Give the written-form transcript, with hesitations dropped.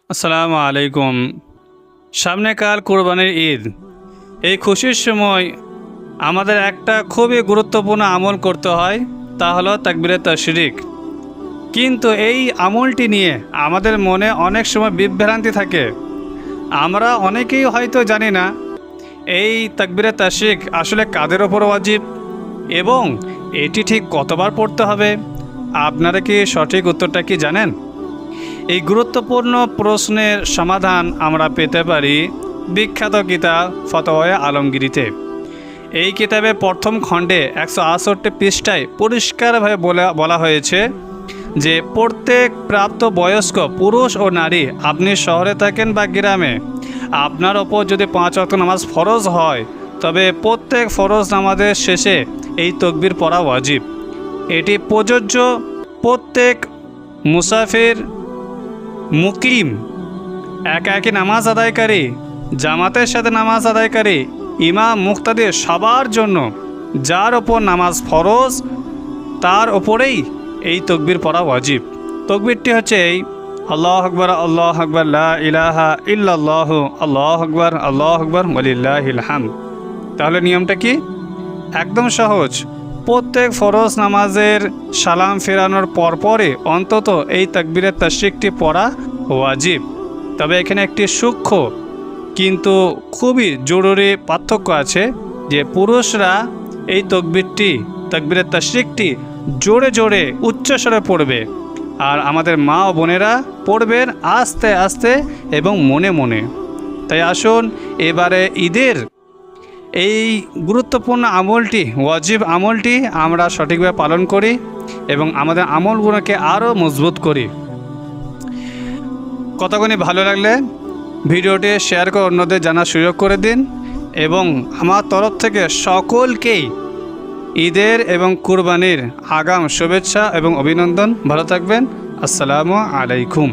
আসসালামু আলাইকুম। সামনে কাল কোরবানির ঈদ। এই খুশির সময় আমাদের একটা খুবই গুরুত্বপূর্ণ আমল করতে হয়, তা হলো তাকবীরে তাশরিক। কিন্তু এই আমলটি নিয়ে আমাদের মনে অনেক সময় বিভ্রান্তি থাকে। আমরা অনেকেই হয়তো জানি না এই তাকবীরে তাশরিক আসলে কাদের ওপর ওয়াজিব এবং এটি ঠিক কতবার পড়তে হবে। আপনারা কি সঠিক উত্তরটা কি জানেন? এই গুরুত্বপূর্ণ প্রশ্নের সমাধান আমরা পেতে পারি বিখ্যাত কিতাব ফতোয়া আলমগীরিতে। এই কিতাবে প্রথম খণ্ডে 168 পৃষ্ঠায় পরিষ্কারভাবে বলা হয়েছে যে প্রত্যেক প্রাপ্তবয়স্ক পুরুষ ও নারী, আপনি শহরে থাকেন বা গ্রামে, আপনার ওপর যদি 5 ওয়াক্ত নামাজ ফরজ হয়, তবে প্রত্যেক ফরজ নামাজের শেষে এই তাকবীর পড়া ওয়াজিব। এটি প্রযোজ্য প্রত্যেক মুসাফির, মুকিম, একাকী নামাজ আদায়কারী, জামাতের সাথে নামাজ আদায়কারী, ইমাম, মুক্তাদি সবার জন্য। যার ওপর নামাজ ফরজ তার ওপরেই এই তাকবীর পড়া ওয়াজিব। তাকবীরটি হচ্ছে এই: আল্লাহু আকবার, আল্লাহু আকবার, লা ইলাহা ইল্লাল্লাহ, আল্লাহু আকবার, আল্লাহু আকবার, ওয়ালিল্লাহিল হামদ। তাহলে নিয়মটা কি? একদম সহজ। প্রত্যেক ফরজ নামাজের সালাম ফেরানোর পরপরই অন্তত এই তাকবীরের তাশরিকটি পড়া ওয়াজিব। তবে এখানে একটি সূক্ষ্ম কিন্তু খুবই জরুরি পার্থক্য আছে, যে পুরুষরা এই তাকবীরের তাশরিকটি জোরে জোরে উচ্চস্বরে পড়বে, আর আমাদের মা ও বোনেরা পড়বেন আস্তে আস্তে এবং মনে মনে। তাই আসুন এবারে ঈদের এই গুরুত্বপূর্ণ আমলটি, ওয়াজিব আমলটি আমরা সঠিকভাবে পালন করি এবং আমাদের আমলগুলোকে আরও মজবুত করি। কতক্ষণই ভালো লাগলে ভিডিওটি শেয়ার করে অন্যদের জানার সুযোগ করে দিন এবং আমার তরফ থেকে সকলকেই ঈদের এবং কুরবানির আগাম শুভেচ্ছা এবং অভিনন্দন। ভালো থাকবেন। আসসালামু আলাইকুম।